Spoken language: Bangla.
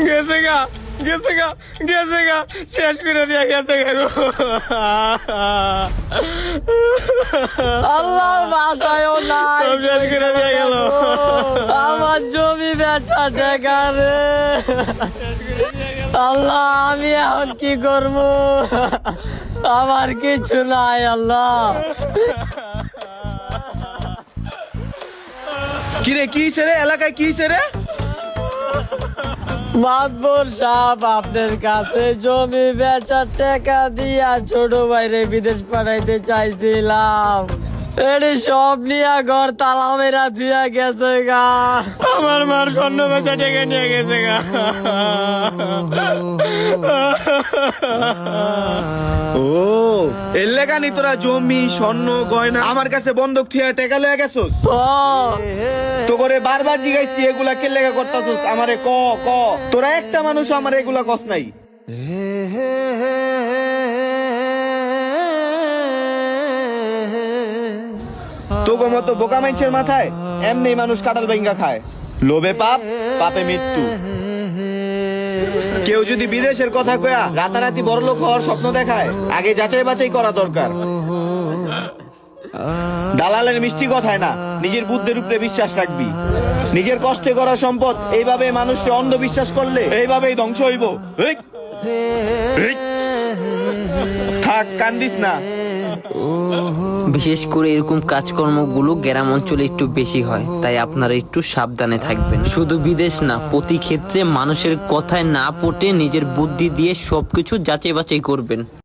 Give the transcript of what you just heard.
গেছে গা গেছে গা গেছে গা, শেষ করে দিয়া গেছে গা গো। আল্লাহ বাঁচায়ও নাই, সব শেষ করে দিয়া গেল। আমার জমি বেচা টাকা রে। আল্লাহ আমি এখন কি করবো? আমার কিছু নাই আল্লাহ। কিরে কি হইছে রে? এলাকায় কি হইছে রে? মাতবর সাহেব, আপনার কাছে জমি বেচার টাকা দিয়া ছোট ভাইরে বিদেশ পাঠাইতে চাইছিলাম, এটি সব নিয়ে ঘর তালা মেরা দিয়া গেছে গা। আমার মার স্বর্ণ বেচা টাকা নিয়ে গেছে গা। ও এর লেগা নি তোরা জমি স্বর্ণ গয়না আমার কাছে বন্ধক থিয়া টাকা লয়ে গেছস? ও, তো করে বারবার জিগাইছি এগুলা কে লেগা করতাছস? আমারে ক ক তোরা একটা মানুষ আমার এগুলা কস নাই। তোগো মতো বোকা মাইনছের মাথায় এমনি মানুষ কাটাল বাইঙ্গা খায়। লোভে পাপ, পাপে মৃত্যু। কেউ যদি বিদেশের কথা কয়া রাতারাতি বড়লোক হওয়ার স্বপ্ন দেখায়, আগে যাচাই বাছাই করা দরকার। দালালের মিষ্টি কথায় না, নিজের বুদ্ধির উপরে বিশ্বাস রাখবি। নিজের কষ্টে করা সম্পদ এইভাবে মানুষকে অন্ধবিশ্বাস করলে এইভাবেই ধ্বংস হইব। এই, এই। থাক, কান্দিস না। বিশেষ করে এরকম কাজকর্মগুলো গ্রাম অঞ্চলে একটু বেশি হয়, তাই আপনারা একটু সাবধানে থাকবেন। শুধু বিদেশ না, প্রতি ক্ষেত্রে মানুষের কথায় না পটে নিজের বুদ্ধি দিয়ে সবকিছু যাচাই বাছাই করবেন।